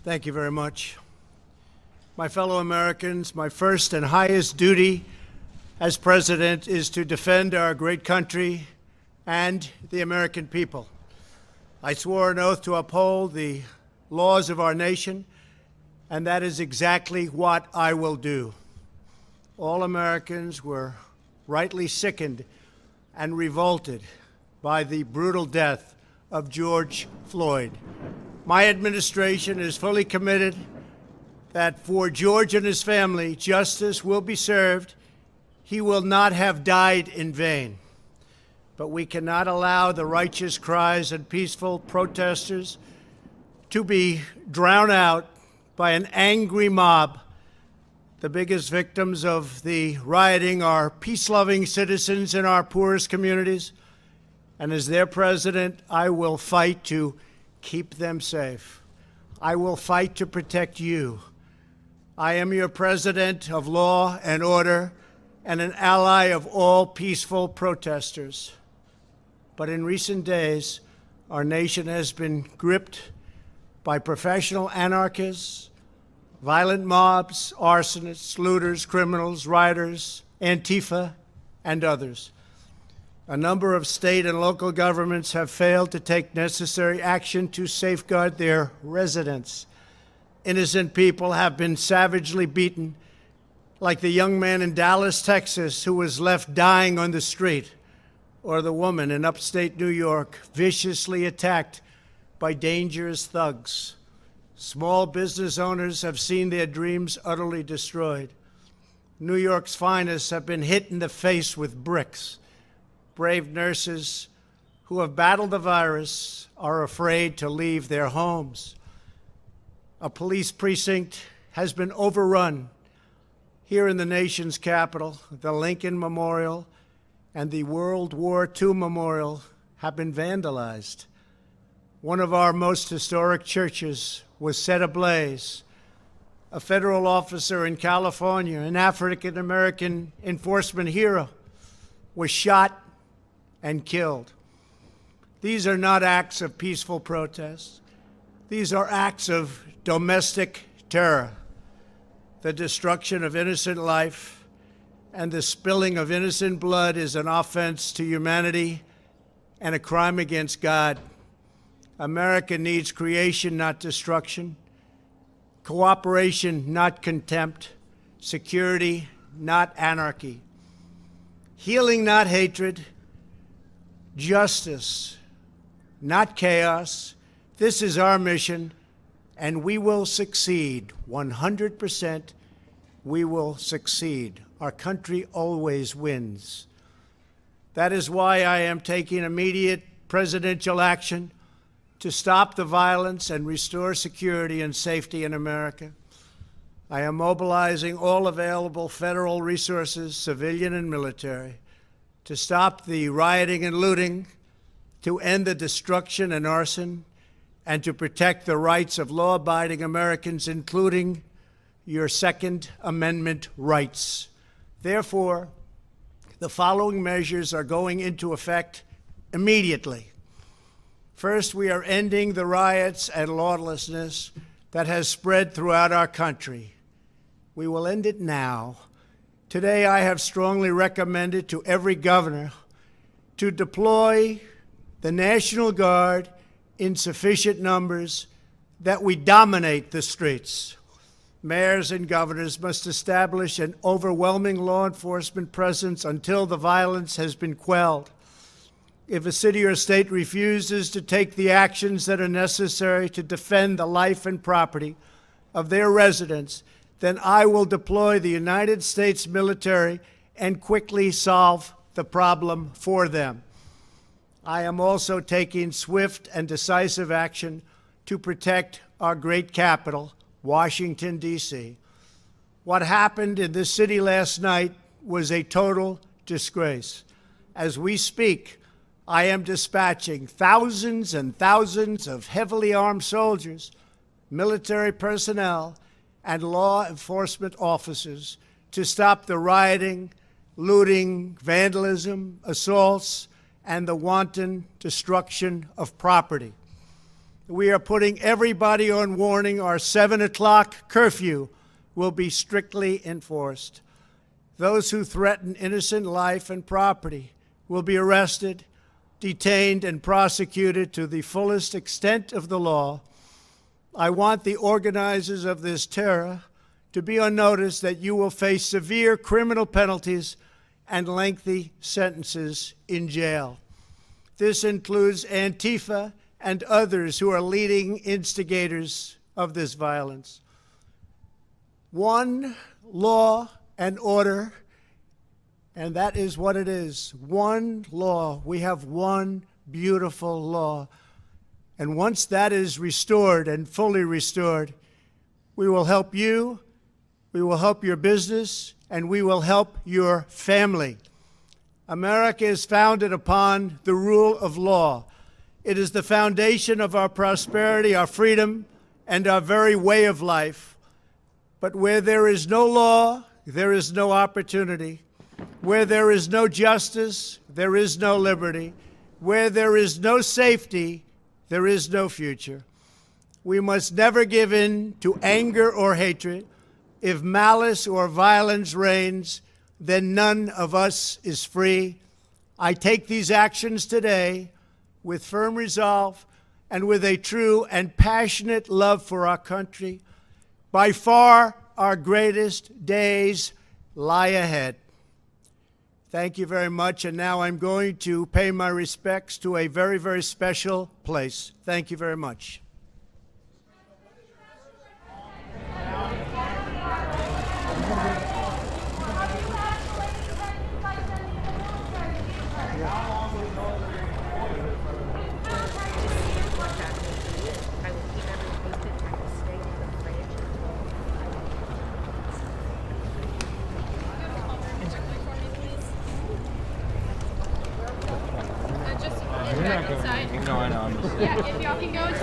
Thank you very much. My fellow Americans, my first and highest duty as president is to defend our great country and the American people. I swore an oath to uphold the laws of our nation, and that is exactly what I will do. All Americans were rightly sickened and revolted by the brutal death of George Floyd. My administration is fully committed that for George and his family, justice will be served. He will not have died in vain. But we cannot allow the righteous cries and peaceful protesters to be drowned out by an angry mob. The biggest victims of the rioting are peace-loving citizens in our poorest communities. And as their president, I will fight to keep them safe. I will fight to protect you. I am your president of law and order and an ally of all peaceful protesters. But in recent days, our nation has been gripped by professional anarchists, violent mobs, arsonists, looters, criminals, rioters, Antifa, and others. A number of state and local governments have failed to take necessary action to safeguard their residents. Innocent people have been savagely beaten, like the young man in Dallas, Texas, who was left dying on the street, or the woman in upstate New York viciously attacked by dangerous thugs. Small business owners have seen their dreams utterly destroyed. New York's finest have been hit in the face with bricks. Brave nurses who have battled the virus are afraid to leave their homes. A police precinct has been overrun here in the nation's capital. The Lincoln Memorial and the World War II Memorial have been vandalized. One of our most historic churches was set ablaze. A federal officer in California, an African-American enforcement hero, was shot and killed. These are not acts of peaceful protest. These are acts of domestic terror. The destruction of innocent life and the spilling of innocent blood is an offense to humanity and a crime against God. America needs creation, not destruction. Cooperation, not contempt. Security, not anarchy. Healing, not hatred. Justice, not chaos. This is our mission, and we will succeed. 100%, we will succeed. Our country always wins. That is why I am taking immediate presidential action to stop the violence and restore security and safety in America. I am mobilizing all available federal resources, civilian and military, to stop the rioting and looting, to end the destruction and arson, and to protect the rights of law-abiding Americans, including your Second Amendment rights. Therefore, the following measures are going into effect immediately. First, we are ending the riots and lawlessness that has spread throughout our country. We will end it now. Today, I have strongly recommended to every governor to deploy the National Guard in sufficient numbers that we dominate the streets. Mayors and governors must establish an overwhelming law enforcement presence until the violence has been quelled. If a city or state refuses to take the actions that are necessary to defend the life and property of their residents, then I will deploy the United States military and quickly solve the problem for them. I am also taking swift and decisive action to protect our great capital, Washington, D.C. What happened in this city last night was a total disgrace. As we speak, I am dispatching thousands and thousands of heavily armed soldiers, military personnel, and law enforcement officers to stop the rioting, looting, vandalism, assaults, and the wanton destruction of property. We are putting everybody on warning. Our 7 o'clock curfew will be strictly enforced. Those who threaten innocent life and property will be arrested, detained, and prosecuted to the fullest extent of the law. I want the organizers of this terror to be on notice that you will face severe criminal penalties and lengthy sentences in jail. This includes Antifa and others who are leading instigators of this violence. One law and order, and that is what it is. One law. We have one beautiful law. And once that is restored and fully restored, we will help you, we will help your business, and we will help your family. America is founded upon the rule of law. It is the foundation of our prosperity, our freedom, and our very way of life. But where there is no law, there is no opportunity. Where there is no justice, there is no liberty. Where there is no safety, there is no future. We must never give in to anger or hatred. If malice or violence reigns, then none of us is free. I take these actions today with firm resolve and with a true and passionate love for our country. By far, our greatest days lie ahead. Thank you very much. And now I'm going to pay my respects to a very, very special place. Thank you very much. No, I know. I'm just Yeah, if y'all can go into